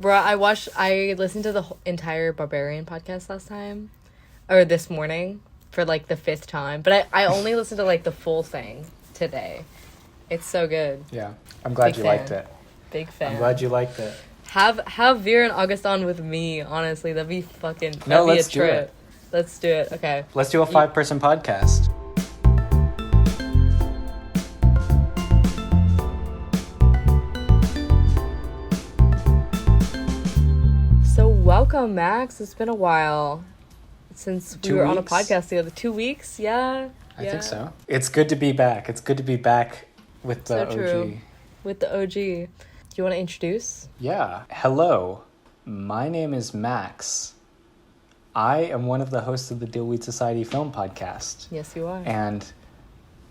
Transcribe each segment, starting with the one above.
Bro, I listened to the entire Barbarian podcast last time, or this morning, for like the 5th time. But I only listened to like the full thing today. It's so good. Yeah, I'm glad you liked it. Big fan. I'm glad you liked it. Have Veer and August on with me, honestly. That'd be fucking... No, that'd be let's a trip. do it. Let's do it, okay. Let's do a 5-person podcast. So welcome, Max. It's been a while since we 2 were on a weeks? podcast together. 2 weeks? Yeah. I think so. It's good to be back. It's good to be back with the OG. True. With the OG. Do you want to introduce? Yeah. Hello. My name is Max. I am one of the hosts of the Dillweed Society Film Podcast. Yes, you are. And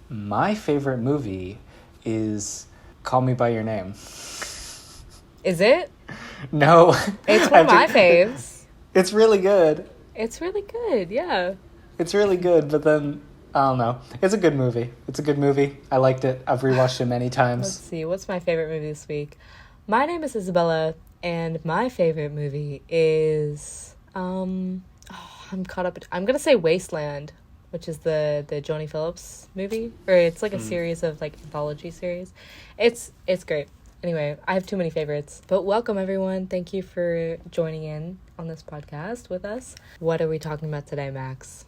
my favorite movie is Call Me By Your Name. Is it? No. It's one of my faves. It's really good. It's really good, yeah. It's really good, but then, I don't know. It's a good movie. It's a good movie. I liked it. I've rewatched it many times. Let's see. What's my favorite movie this week? My name is Isabella, and my favorite movie is... I'm caught up... I'm going to say Wasteland, which is the Johnny Phillips movie. Or it's like a series of, like, anthology series. It's great. Anyway, I have too many favorites. But welcome, everyone. Thank you for joining in on this podcast with us. What are we talking about today, Max?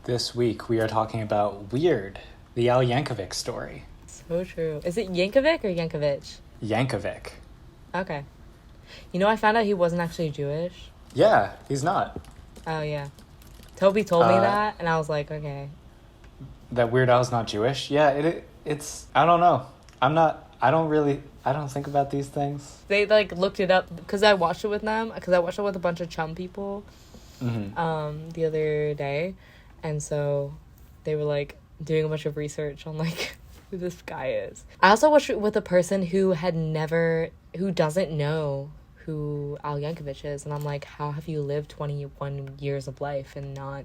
This week, we are talking about Weird, the Al Yankovic story. So true. Is it Yankovic or Yankovic? Yankovic. Okay. You know, I found out he wasn't actually Jewish. Yeah, he's not. Oh, yeah. Toby told me that, and I was like, okay. That Weird Al's not Jewish? Yeah, it's... I don't know. I don't think about these things. They, like, looked it up, because I watched it with them, because I watched it with a bunch of chum people the other day, and so they were, like, doing a bunch of research on, like, who this guy is. I also watched it with a person who doesn't know who Al Yankovic is, and I'm like, how have you lived 21 years of life and not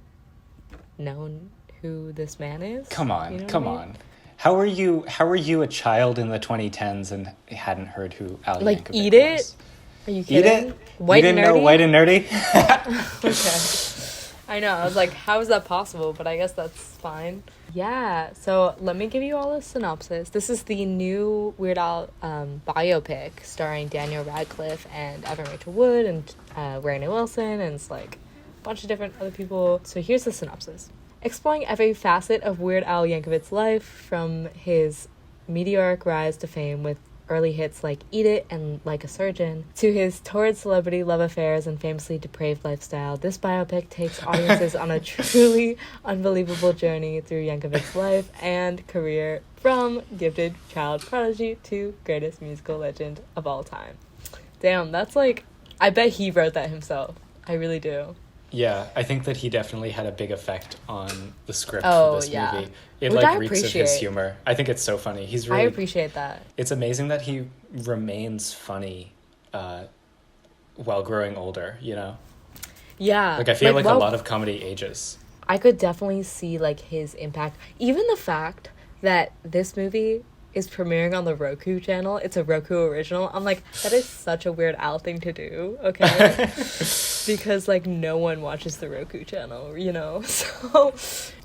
known who this man is? Come on, You know come what I mean? on. How were you a child in the 2010s and hadn't heard who Al Like, Yankovic Eat It? was? Are you Eat kidding? It? White You didn't and nerdy? know White and Nerdy? Okay. I know. I was like, how is that possible? But I guess that's fine. Yeah. So let me give you all a synopsis. This is the new Weird Al biopic starring Daniel Radcliffe and Evan Rachel Wood and Rainey Wilson, and it's like a bunch of different other people. So here's the synopsis. Exploring every facet of Weird Al Yankovic's life, from his meteoric rise to fame with early hits like Eat It and Like a Surgeon, to his torrid celebrity love affairs and famously depraved lifestyle, this biopic takes audiences on a truly unbelievable journey through Yankovic's life and career, from gifted child prodigy to greatest musical legend of all time. Damn, that's like... I bet he wrote that himself. I really do. Yeah, I think that he definitely had a big effect on the script Oh, for this yeah. movie. It Which like I reeks of his appreciate. humor. I think it's so funny. He's really... I appreciate that. It's amazing that he remains funny while growing older, you know? Yeah. Like, I feel like a lot of comedy ages. I could definitely see, like, his impact. Even the fact that this movie is premiering on the Roku channel. It's a Roku original. I'm like, that is such a Weird Al thing to do, okay? Because, like, no one watches the Roku channel, you know? So,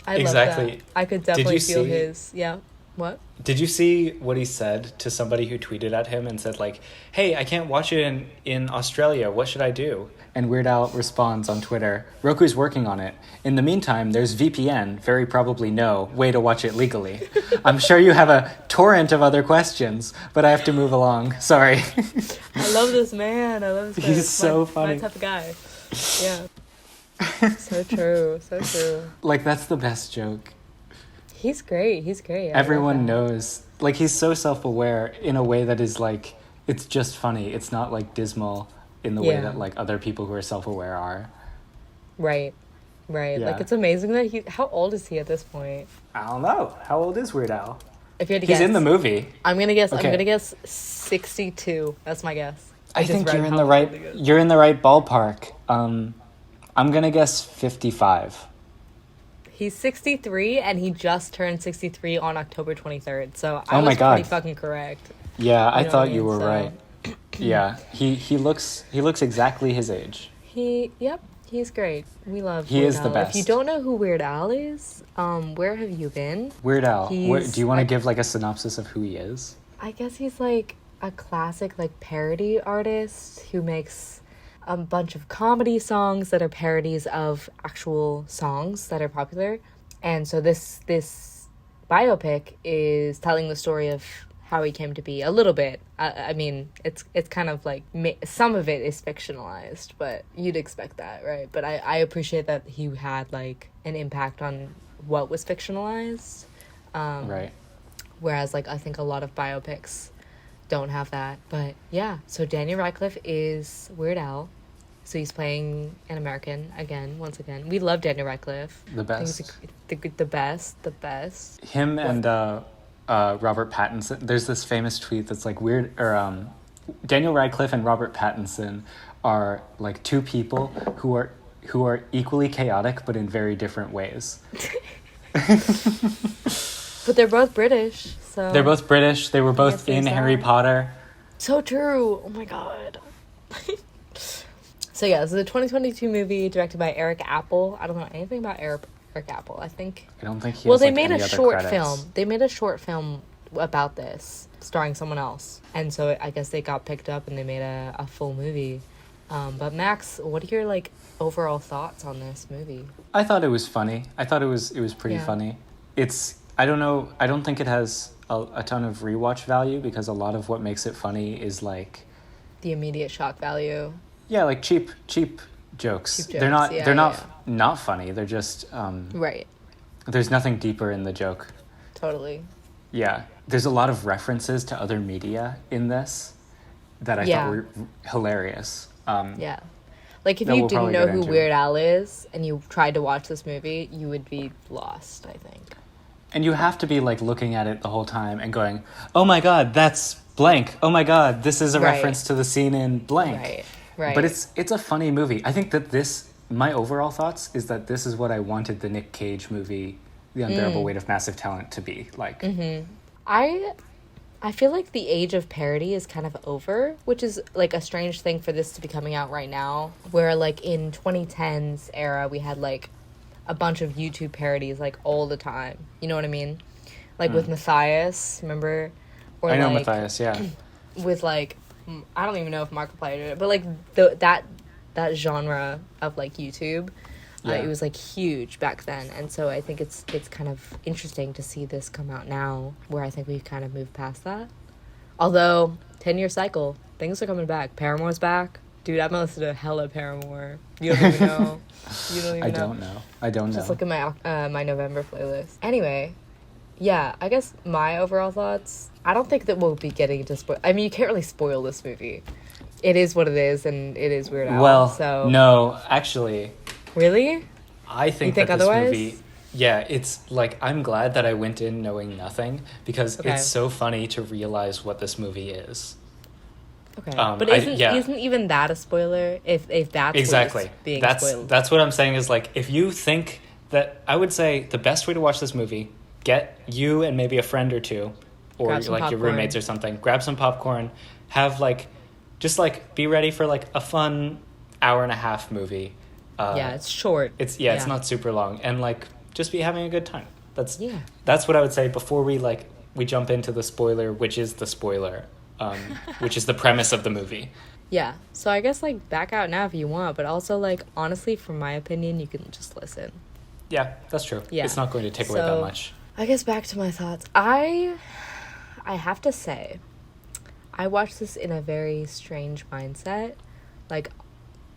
I love that. I could definitely feel his... Yeah. What? Did you see what he said to somebody who tweeted at him and said, like, hey, I can't watch it in Australia. What should I do? And Weird Al responds on Twitter, Roku's working on it. In the meantime, there's VPN, very probably no, way to watch it legally. I'm sure you have a torrent of other questions, but I have to move along. Sorry. I love this man. I love this man. He's so funny. My type of guy. Yeah. So true. So true. Like, that's the best joke. He's great. He's great. Everyone knows. Like, he's so self-aware in a way that is, like, it's just funny. It's not, like, dismal in the way that, like, other people who are self-aware are. Right. Right. Yeah. Like, it's amazing that how old is he at this point? I don't know. How old is Weird Al? If you had to He's guess. in the movie. I'm gonna guess. Okay. I'm gonna guess 62. That's my guess. I think you're in the right. You're in the right ballpark. I'm gonna guess 55. He's 63, and he just turned 63 on October 23rd. So Oh I my was God. pretty fucking correct. Yeah, I know thought what I you mean? were So- right. Yeah, he looks exactly his age. Yep, he's great. We love He Weird is the Al. If you best. don't know who Weird Al is, where have you been? Weird Al. Do you want to He's give like a synopsis of who he is? I guess he's like a classic like parody artist who makes a bunch of comedy songs that are parodies of actual songs that are popular. And so this biopic is telling the story of how he came to be a little bit. I mean, it's kind of like some of it is fictionalized, but you'd expect that, right? But I appreciate that he had like an impact on what was fictionalized. Right. Whereas, like, I think a lot of biopics don't have that. But yeah, so Daniel Radcliffe is Weird Al. So he's playing an American again, once again. We love Daniel Radcliffe. The I think best. he's the best. Him and Robert Pattinson. There's this famous tweet that's like Daniel Radcliffe and Robert Pattinson are like two people who are equally chaotic but in very different ways. But they're both British, so... They're both British. They were both in Harry Potter. So true. Oh my god. So yeah, this is a 2022 movie directed by Eric Apple. I don't know anything about Eric Apple. I don't think he well, has, they like, made any a other short credits. film. They made a short film about this, starring someone else. And so I guess they got picked up and they made a full movie. But Max, what are your like overall thoughts on this movie? I thought it was funny. I thought it was pretty Yeah. funny. I don't know. I don't think it has a ton of rewatch value because a lot of what makes it funny is like, The immediate shock value. yeah, like cheap jokes. Cheap They're not jokes, they're not yeah. not funny. They're just Right. there's nothing deeper in the joke. Totally. Yeah, there's a lot of references to other media in this that I Yeah. thought were hilarious. Yeah. Like, if That you we'll didn't probably know get who into. Weird Al is and you tried to watch this movie, you would be lost, I think. And you have to be like looking at it the whole time and going, "Oh my god, that's blank. Oh my god, this is a Right. reference to the scene in blank." Right. But it's a funny movie. I think that my overall thoughts is that this is what I wanted the Nick Cage movie, The Unbearable Weight of Massive Talent, to be like. Mm-hmm. I feel like the age of parody is kind of over, which is like a strange thing for this to be coming out right now, where like in 2010s era we had like a bunch of YouTube parodies like all the time. You know what I mean? Like with Matthias, remember? Or I know like, Matthias, yeah. with like I don't even know if Markiplier did it, but like that genre of like YouTube, Yeah. it was like huge back then, and so I think it's kind of interesting to see this come out now, where I think we've kind of moved past that. Although 10-year cycle, things are coming back. Paramore's back, dude. I've listened to hella Paramore. You don't even know. You don't even know. I don't know. Just look at my November playlist. Anyway, yeah, I guess my overall thoughts. I don't think that we'll be getting into spoil. I mean, you can't really spoil this movie. It is what it is, and it is Weird Al. Well, so no, actually, really, I think think that otherwise? this movie, yeah, it's like I'm glad that I went in knowing nothing because Okay. it's so funny to realize what this movie is. okay, Um, but isn't even that a spoiler? If that's Exactly. what's being That's spoiled. what I'm saying is like if you think that I would say the best way to watch this movie, get you and maybe a friend or two or Grab some like your popcorn. roommates or something, grab some popcorn, have like just like be ready for like a fun hour and a half movie. Yeah, it's short. It's not super long and like just be having a good time. That's what I would say before we jump into the spoiler, which is the spoiler, which is the premise of the movie. Yeah, so I guess like back out now if you want, but also like honestly, from my opinion, you can just listen. Yeah, that's true. Yeah. It's not going to take away that much. I guess back to my thoughts. I have to say, I watched this in a very strange mindset. Like,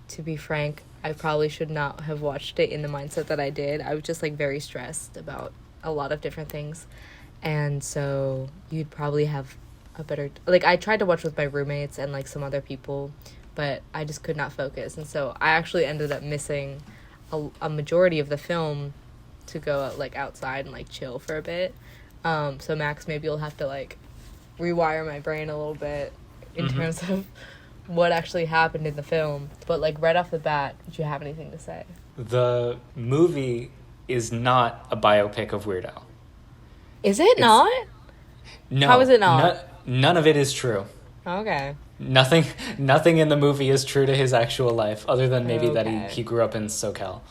to be frank, I probably should not have watched it in the mindset that I did. I was just like very stressed about a lot of different things. And so you'd probably have a better... Like, I tried to watch with my roommates and like some other people, but I just could not focus. And so I actually ended up missing a majority of the film to go like outside and like chill for a bit. So Max, maybe you'll have to like rewire my brain a little bit in terms of what actually happened in the film. But like right off the bat, did you have anything to say? The movie is not a biopic of Weird Al. Is it not? No. How is it not? None of it is true. Okay. Nothing, nothing in the movie is true to his actual life, other than maybe that Okay. he grew up in SoCal.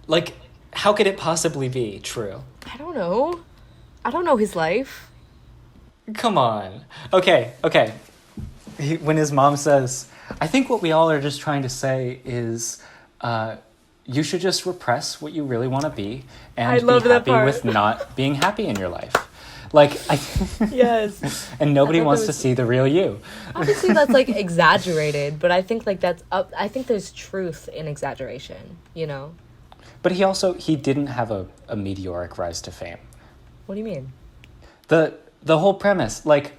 Like, how could it possibly be true? I don't know. I don't know his life. Come on. Okay. When his mom says, I think what we all are just trying to say is, you should just repress what you really want to be and I love be that happy part. with not being happy in your life. Like, Yes. and nobody I thought wants that to was- see the real you. Obviously, that's like exaggerated, but I think like that's up. I think there's truth in exaggeration. You know. But he didn't have a meteoric rise to fame. What do you mean? The whole premise, like,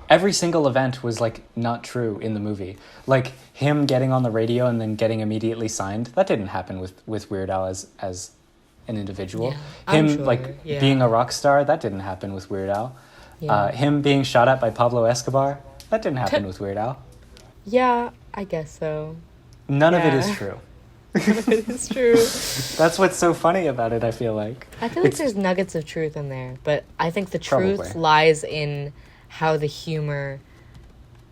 every single event was like not true in the movie. Like him getting on the radio and then getting immediately signed, that didn't happen with Weird Al as an individual. Yeah, I'm him sure, like yeah. being a rock star, that didn't happen with Weird Al. Yeah. Him being shot at by Pablo Escobar, that didn't happen with Weird Al. Yeah, I guess so. None of it Yeah. is true. It's true. That's what's so funny about it, I feel like. I feel like It's- there's nuggets of truth in there, but I think the truth Probably. lies in how the humor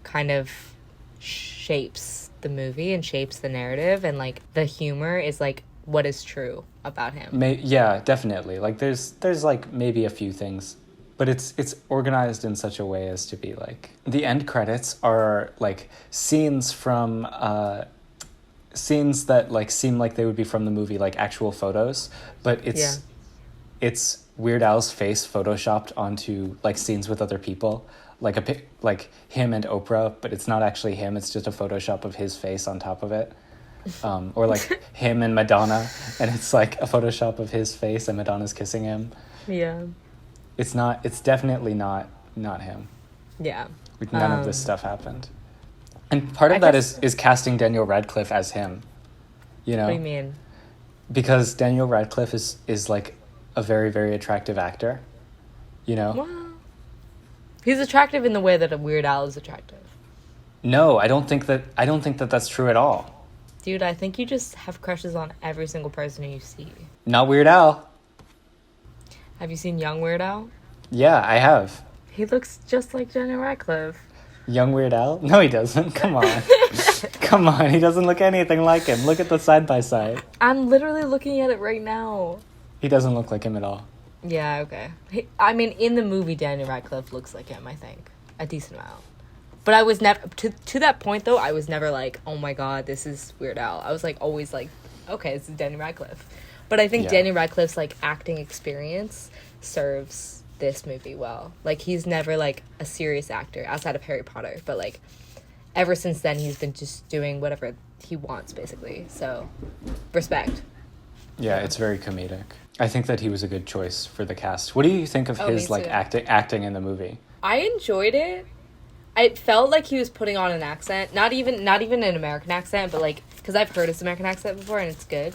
kind of shapes the movie and shapes the narrative, and like the humor is like what is true about him. Yeah, definitely. Like there's like maybe a few things, but it's organized in such a way as to be like the end credits are like scenes from scenes that like seem like they would be from the movie, like actual photos, but it's Weird Al's face photoshopped onto like scenes with other people, like like him and Oprah, but it's not actually him, it's just a photoshop of his face on top of it. Or like him and Madonna, and it's like a Photoshop of his face and Madonna's kissing him. Yeah. It's definitely not him. Yeah. Like, none of this stuff happened. And part of I that guess- is casting Daniel Radcliffe as him. You know? What do you mean? Because Daniel Radcliffe is like a very, very attractive actor. You know? Well, he's attractive in the way that a Weird Al is attractive. No, I don't think that that's true at all. Dude, I think you just have crushes on every single person you see. Not Weird Al. Have you seen Young Weird Al? Yeah, I have. He looks just like Daniel Radcliffe. Young Weird Al? No, he doesn't. Come on. Come on. He doesn't look anything like him. Look at the side by side. I'm literally looking at it right now. He doesn't look like him at all. Yeah, okay. I mean, in the movie, Daniel Radcliffe looks like him, I think. A decent amount. But I was never, to that point, though, I was never like, oh my god, this is Weird Al. I was like, always like, okay, this is Daniel Radcliffe. But I think Yeah. Daniel Radcliffe's, like, acting experience serves this movie well. Like, he's never, like, a serious actor outside of Harry Potter. But, like, ever since then, he's been just doing whatever he wants, basically. So, respect. Yeah, it's very comedic. I think that he was a good choice for the cast. What do you think of Oh, his me like too. acting in the movie? I enjoyed it. It felt like he was putting on an accent, not even an American accent, but like, because I've heard his American accent before and it's good,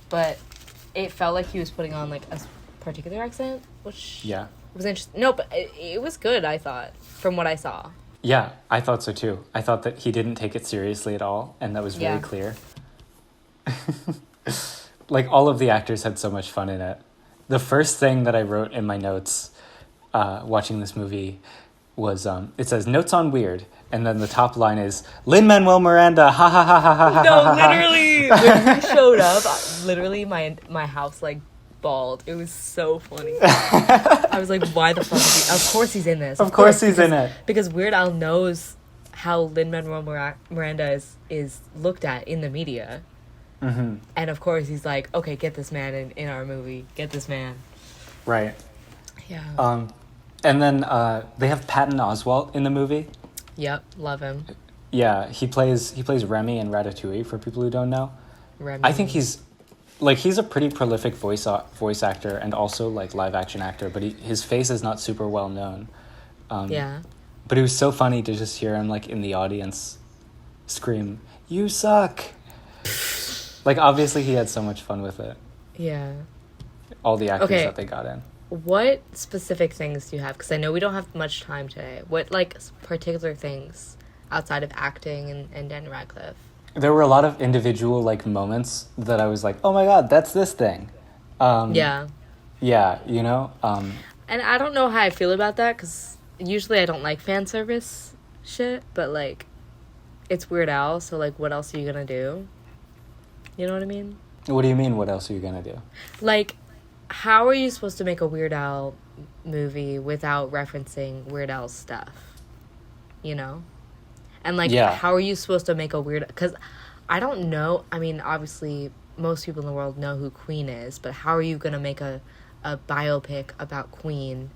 but it felt like he was putting on like a particular accent, which Yeah. was interesting. No, but it was good, I thought, from what I saw. Yeah, I thought so too. I thought that he didn't take it seriously at all, and that was very Yeah. clear. Like, all of the actors had so much fun in it. The first thing that I wrote in my notes watching this movie was, it says, notes on weird, and then the top line is, Lin-Manuel Miranda, ha ha ha ha ha ha No, ha ha. literally, when he showed up, literally my house like bawled. It was so funny. I was like, why the fuck is he? Of course he's in this. Of course he's in because- it. Because Weird Al knows how Lin-Manuel Miranda is looked at in the media. Mm-hmm. And of course he's like, okay, get this man in our movie. Get this man. Right. Yeah. And then they have Patton Oswalt in the movie. Yep, love him. Yeah, he plays Remy in Ratatouille, for people who don't know. Remy. I think he's a pretty prolific voice actor and also like live action actor, but his face is not super well known. Yeah. But it was so funny to just hear him like in the audience scream, "You suck!" Like, obviously he had so much fun with it. Yeah. All the actors Okay. that they got in. What specific things do you have? Because I know we don't have much time today. What, like, particular things outside of acting and Daniel Radcliffe? There were a lot of individual like moments that I was like, "Oh my god, that's this thing." Yeah. Yeah, you know. And I don't know how I feel about that, because usually I don't like fan service shit, but like it's Weird Al, so like what else are you gonna do? You know what I mean? What do you mean? What else are you gonna do? Like, how are you supposed to make a Weird Al movie without referencing Weird Al's stuff? You know? And like, how are you supposed to make a weird? Because I don't know. I mean, obviously, most people in the world know who Queen is, but how are you gonna make a biopic about Queen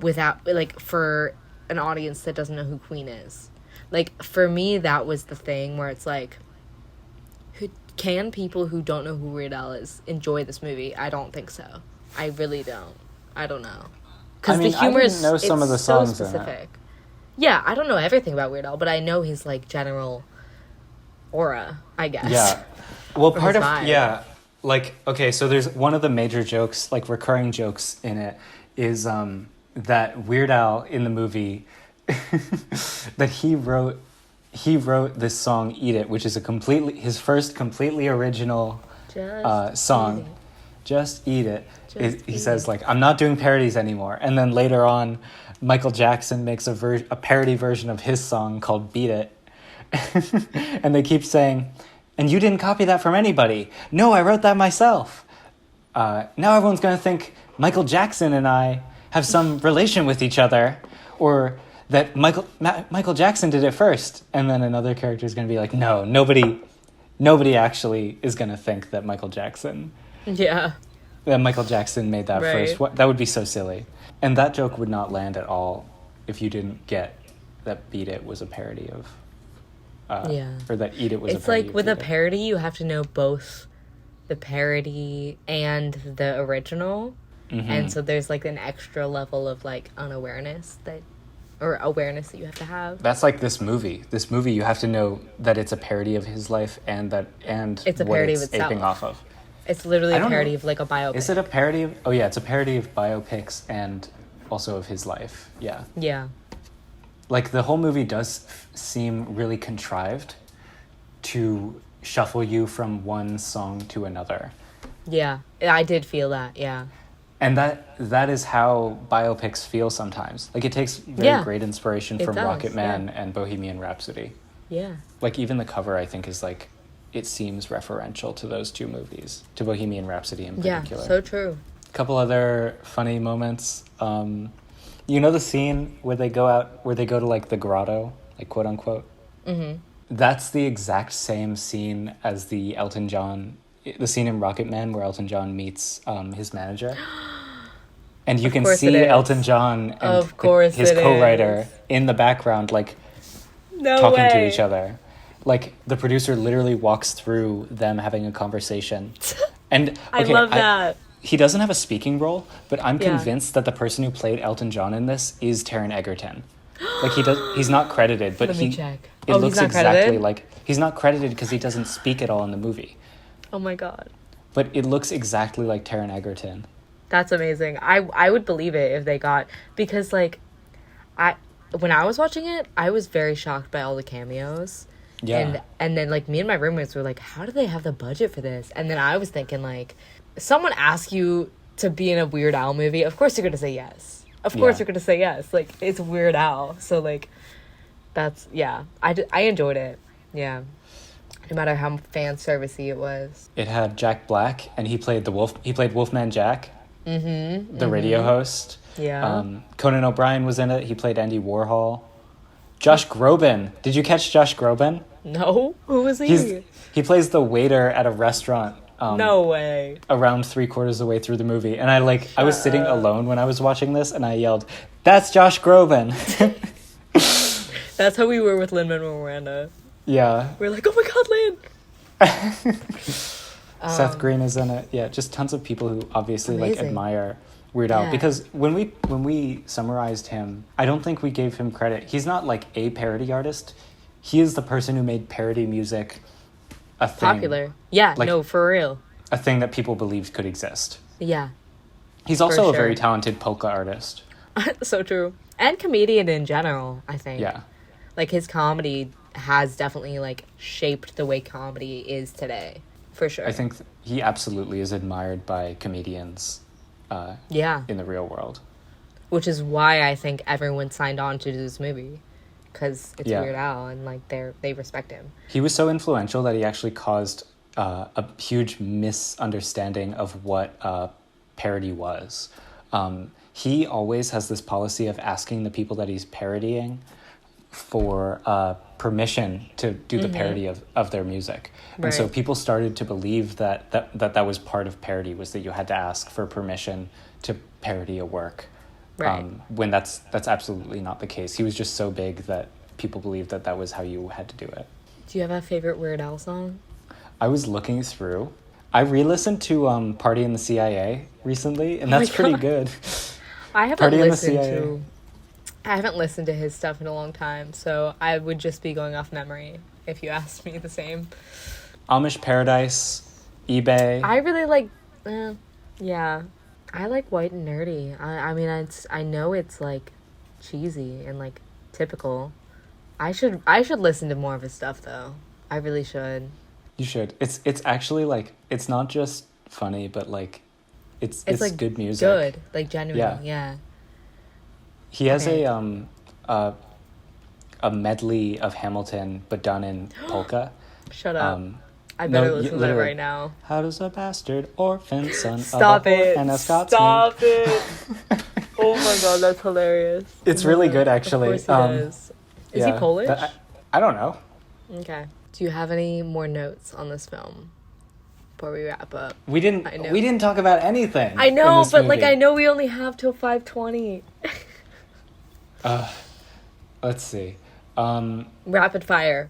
without, like, for an audience that doesn't know who Queen is? Like, for me, that was the thing where it's like, can people who don't know who Weird Al is enjoy this movie? I don't think so. I really don't. I don't know. Because the humor is know some of the songs so specific. Yeah, I don't know everything about Weird Al, but I know his like general aura, I guess. Yeah. Well, part of vibe. like okay, so there's one of the major jokes, like recurring jokes in it, is that Weird Al in the movie that he wrote this song "Eat It," which is his first completely original song. Just Eat It. He says like, "I'm not doing parodies anymore," and then later on, Michael Jackson makes a parody version of his song called "Beat It," and they keep saying, "And you didn't copy that from anybody." No, I wrote that myself. Now everyone's gonna think Michael Jackson and I have some relation with each other, or that Michael Jackson did it first, and then another character is going to be like, no, nobody actually is going to think that Michael Jackson made that first. That would be so silly. And that joke would not land at all if you didn't get that Beat It was a parody of, or that Eat It was a parody of. It's like with a parody, you have to know both the parody and the original. Mm-hmm. And so there's like an extra level of like awareness that you have to have. That's like this movie. This movie, you have to know that it's a parody of his life and it's a parody of itself. Aping off of. It's literally a parody of like a biopic. Is it a parody of? Oh yeah, it's a parody of biopics and also of his life. Yeah. Yeah. Like the whole movie does seem really contrived to shuffle you from one song to another. Yeah, I did feel that. Yeah. And that is how biopics feel sometimes. Like, it takes very great inspiration from Rocket Man and Bohemian Rhapsody. Yeah. Like, even the cover, I think, is like, it seems referential to those two movies, to Bohemian Rhapsody in particular. Yeah, so true. A couple other funny moments. You know the scene where they go to, like, the grotto, like, quote unquote? Mm-hmm. That's the exact same scene as the scene in Rocket Man where Elton John meets his manager. And you can see Elton John and his co-writer in the background, like, talking to each other. Like, the producer literally walks through them having a conversation. And I love that. He doesn't have a speaking role, but I'm convinced that the person who played Elton John in this is Taron Egerton. Like, he's not credited, but Let me check. It looks exactly like... He's not credited because he doesn't speak at all in the movie. Oh my god. But it looks exactly like Taron Egerton. That's amazing. I would believe it if they got... Because, like, when I was watching it, I was very shocked by all the cameos. Yeah. And then, like, me and my roommates were like, how do they have the budget for this? And then I was thinking, like, someone asks you to be in a Weird Al movie, of course you're going to say yes. Of course you're going to say yes. Like, it's Weird Al. So, like, that's... Yeah. I enjoyed it. Yeah. No matter how fan servicey it was. It had Jack Black, and he played Wolfman Jack, the radio host. Yeah. Conan O'Brien was in it. He played Andy Warhol. Josh Groban. Did you catch Josh Groban? No. Who was he? He plays the waiter at a restaurant. No way. Around 3/4 of the way through the movie, and I was sitting alone when I was watching this, and I yelled, "That's Josh Groban!" That's how we were with Lin-Manuel Miranda. Yeah. We're like, oh my god, Lin! Seth Green is in it. Yeah, just tons of people who obviously like admire Weird Al. Because when we summarized him, I don't think we gave him credit. He's not like a parody artist. He is the person who made parody music a thing. Popular. Yeah, like, no, for real. A thing that people believed could exist. Yeah. He's also a very talented polka artist. So true. And comedian in general, I think. Yeah. Like, his comedy has definitely, like, shaped the way comedy is today. For sure. I think he absolutely is admired by comedians in the real world. which is why I think everyone signed on to do this movie, because it's Yeah. Weird Al, and like they respect him. He was so influential that he actually caused a huge misunderstanding of what parody was. He always has this policy of asking the people that he's parodying for permission to do the parody of their music. And so Right. people started to believe that was part of parody, was that you had to ask for permission to parody a work. Right. When that's absolutely not the case. He was just so big that people believed that was how you had to do it. Do you have a favorite Weird Al song? I was looking through. I re-listened to Party in the CIA recently, and Oh my that's pretty God. good. I haven't Party in the listened CIA. to. I haven't listened to his stuff in a long time, so I would just be going off memory if you asked me the same. Amish Paradise, eBay. I really like, yeah, I like White and Nerdy. I mean, I know it's like cheesy and like typical. I should listen to more of his stuff though. I really should. You should. It's actually like, it's not just funny, but like it's Like good music. good, like genuine. Yeah. He has Okay. a medley of Hamilton, but done in polka. Shut up. Um, I better no, listen to that literally. right now. How does a bastard orphan son Stop of a whore it. and a Scotsman? Stop it. Oh my God, that's hilarious. It's Oh my really God. good, actually. Of course he is. Is he Yeah, Polish? I don't know. Okay. Do you have any more notes on this film before we wrap up? We I know. didn't talk about anything. I in know, this but like movie. I know we only have till 5:20. Let's see. Rapid fire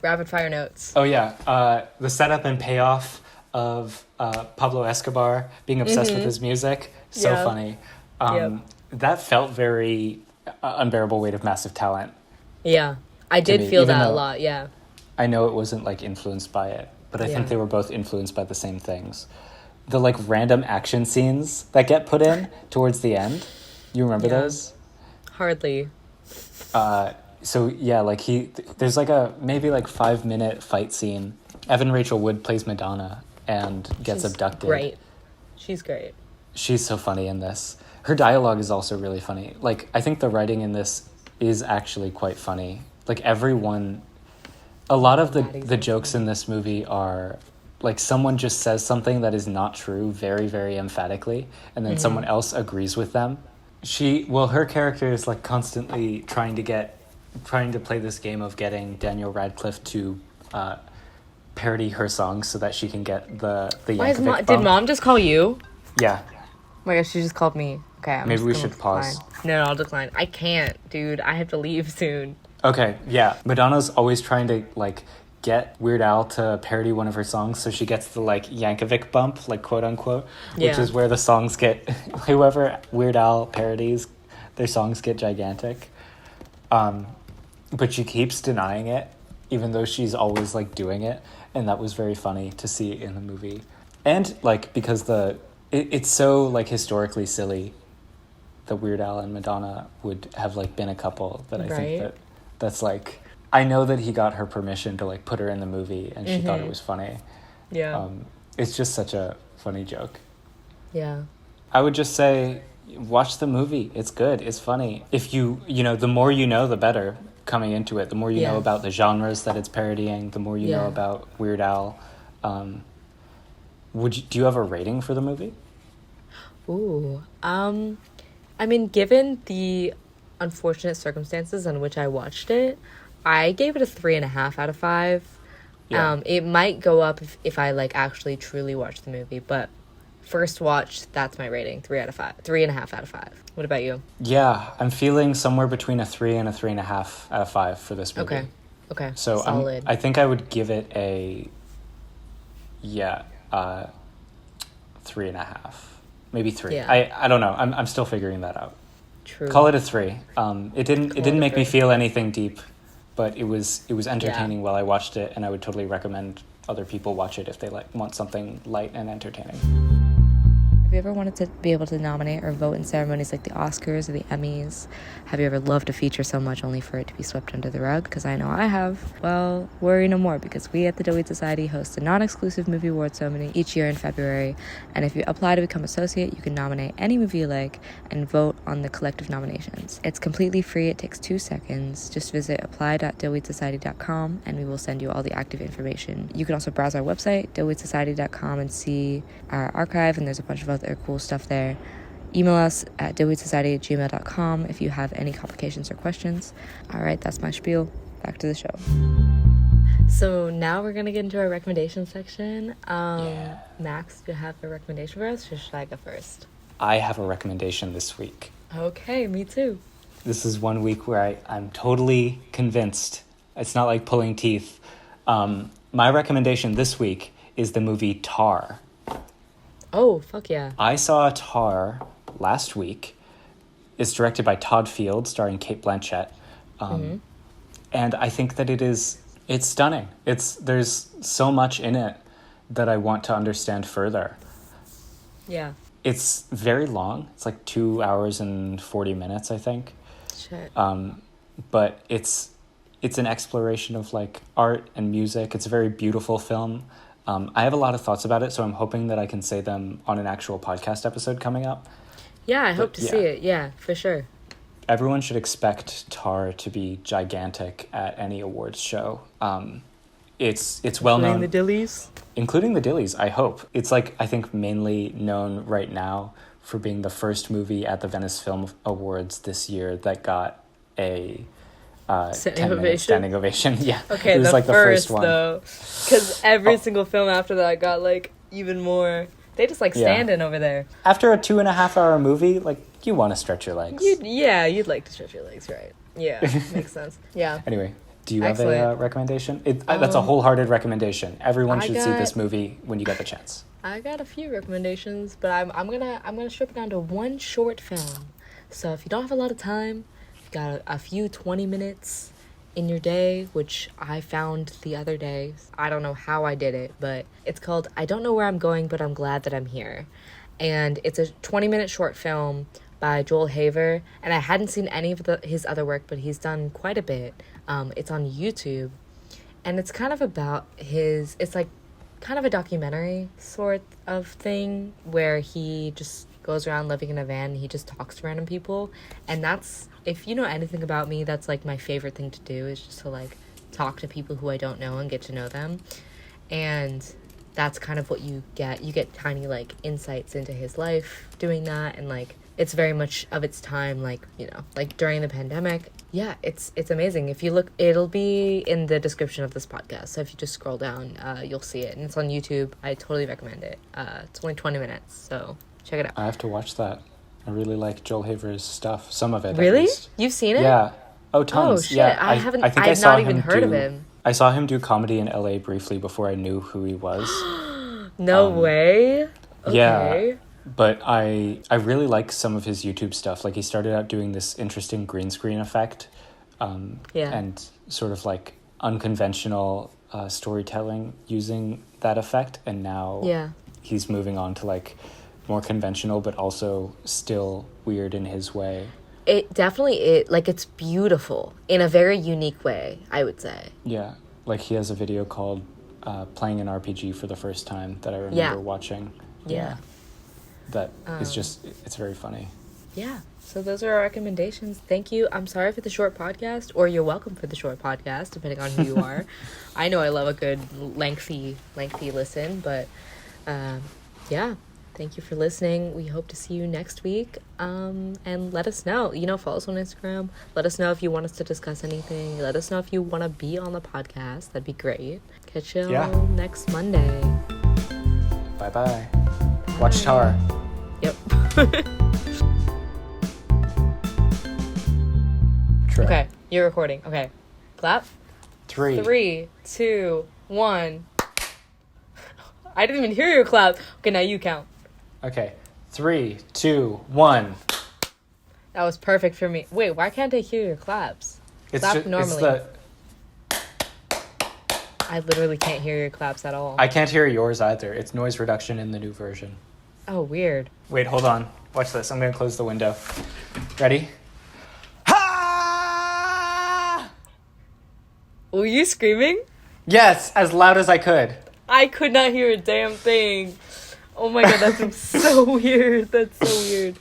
notes. Oh yeah, the setup and payoff of Pablo Escobar being obsessed with his music, so Yeah. funny. Yep. That felt very Unbearable Weight of Massive Talent. Yeah, I did me, feel even that a though- lot. Yeah. I know it wasn't like influenced by it, but I Yeah. think they were both influenced by the same things. The like random action scenes that get put in towards the end. You remember Yeah. those? Hardly. So yeah, like there's like a maybe like 5-minute fight scene. Evan Rachel Wood plays Madonna and gets She's abducted. Great. She's great. She's so funny in this. Her dialogue is also really funny. Like I think the writing in this is actually quite funny. Like everyone, a lot of Maddie's the so jokes in this movie are like someone just says something that is not true very, very emphatically, and then someone else agrees with them. Her character is like constantly trying to play this game of getting Daniel Radcliffe to parody her songs so that she can get the Why is Yankovic did bump. Mom just call you? Yeah. Oh my gosh, she just called me. Okay, I'm Maybe just we gonna should pause. decline. No, I'll decline. I can't, dude. I have to leave soon. Okay, yeah. Madonna's always trying to like get Weird Al to parody one of her songs, so she gets the like Yankovic bump, like quote unquote, which Yeah. is where the songs get whoever Weird Al parodies, their songs get gigantic. But she keeps denying it, even though she's always like doing it, and that was very funny to see in the movie. And like because it's so like historically silly that Weird Al and Madonna would have like been a couple that I think Right. that's like I know that he got her permission to like put her in the movie and she thought it was funny. Yeah. It's just such a funny joke. Yeah. I would just say watch the movie. It's good. It's funny. If you know, the more you know, the better coming into it. The more you Yeah. know about the genres that it's parodying, the more you know Yeah. about Weird Al. Do you have a rating for the movie? Ooh. I mean, given the unfortunate circumstances in which I watched it, I gave it a 3.5 out of 5. Yeah. It might go up if I like actually truly watch the movie, but first watch, that's my rating. 3.5 out of 5. What about you? Yeah, I'm feeling somewhere between a 3 and a 3.5 out of 5 for this movie. Okay. So solid. I think I would give it a 3.5, maybe 3. Yeah. I don't know. I'm still figuring that out. True. Call it a 3. It didn't it a make me 3. feel anything deep, but it was entertaining while I watched it, and I would totally recommend other people watch it if they want something light and entertaining. Have you ever wanted to be able to nominate or vote in ceremonies like the Oscars or the Emmys? Have you ever loved a feature so much only for it to be swept under the rug? Because I know I have. Well, worry no more, because we at the Dillweed Society host a non-exclusive movie award ceremony each year in February. And if you apply to become associate, you can nominate any movie you like and vote on the collective nominations. It's completely free. It takes 2 seconds. Just visit apply.dillweedsociety.com and we will send you all the active information. You can also browse our website, dillweedsociety.com, and see our archive, and there's a bunch of other cool stuff there. Email us at dillweedsociety@gmail.com if you have any complications or questions. All right, that's my spiel. Back to the show. So now we're going to get into our recommendation section. Max, do you have a recommendation for us, or should I go first? I have a recommendation this week. Okay, me too. This is one week where I'm totally convinced. It's not like pulling teeth. My recommendation this week is the movie Tar. Oh, fuck yeah. I saw Tar last week. It's directed by Todd Field, starring Cate Blanchett. And I think that it's stunning. There's so much in it that I want to understand further. Yeah. It's very long. It's like 2 hours and 40 minutes, I think. Shit. But it's an exploration of like art and music. It's a very beautiful film. I have a lot of thoughts about it, so I'm hoping that I can say them on an actual podcast episode coming up. Yeah, I hope to see it. Yeah, for sure. Everyone should expect Tar to be gigantic at any awards show. It's well known. Including the Dillies, I hope. It's like, I think, mainly known right now for being the first movie at the Venice Film Awards this year that got a standing ovation. Yeah. Okay, it was like the first one, though, because every single film after that got like even more. They just like standing over there. After a 2.5 hour movie, like, you want to stretch your legs. You'd like to stretch your legs, right? Yeah, makes sense. Yeah. Anyway, do you have a recommendation? That's a wholehearted recommendation. Everyone should see this movie when you get the chance. I got a few recommendations, but I'm gonna strip it down to one short film. So if you don't have a lot of time, got a few 20 minutes in your day, which I found the other day. I don't know how I did it, but it's called I Don't Know Where I'm Going, But I'm Glad That I'm Here. And it's a 20-minute short film by Joel Haver, and I hadn't seen any of his other work, but he's done quite a bit. It's on YouTube, and it's kind of about it's like kind of a documentary sort of thing where he just goes around living in a van and he just talks to random people. And that's, if you know anything about me, that's like my favorite thing to do, is just to like talk to people who I don't know and get to know them. And that's kind of what you get tiny like insights into his life doing that. And like it's very much of its time, like, you know, like during the pandemic. Yeah, it's amazing. If you look, it'll be in the description of this podcast, so if you just scroll down, you'll see it, and it's on YouTube. I totally recommend it. It's only 20 minutes, so check it out. I have to watch that. I really like Joel Haver's stuff. Some of it, really? At least. You've seen it? Yeah. Oh, tons. Oh shit! Yeah, I've not even heard of him. I saw him do comedy in LA briefly before I knew who he was. No way. Okay. Yeah, but I really like some of his YouTube stuff. Like, he started out doing this interesting green screen effect, and sort of like unconventional storytelling using that effect, and now he's moving on to like more conventional, but also still weird in his way. It definitely it's beautiful in a very unique way, I would say. Yeah, like he has a video called playing an RPG for the first time that I remember watching. Yeah. That is just, it's very funny. Yeah. So those are our recommendations. Thank you. I'm sorry for the short podcast, or you're welcome for the short podcast, depending on who you are. I know I love a good lengthy listen, but yeah. Thank you for listening. We hope to see you next week. And let us know. Follow us on Instagram. Let us know if you want us to discuss anything. Let us know if you want to be on the podcast. That'd be great. Catch you next Monday. Bye-bye. Watch Tar. Yep. Okay, you're recording. Okay. Clap. 3, 2, 1. I didn't even hear your clap. Okay, now you count. Okay. 3, 2, 1. That was perfect for me. Wait, why can't I hear your claps? Clap normally. I literally can't hear your claps at all. I can't hear yours either. It's noise reduction in the new version. Oh, weird. Wait, hold on. Watch this. I'm gonna close the window. Ready? Ha! Were you screaming? Yes, as loud as I could. I could not hear a damn thing. Oh my god, that's so weird. That's so weird.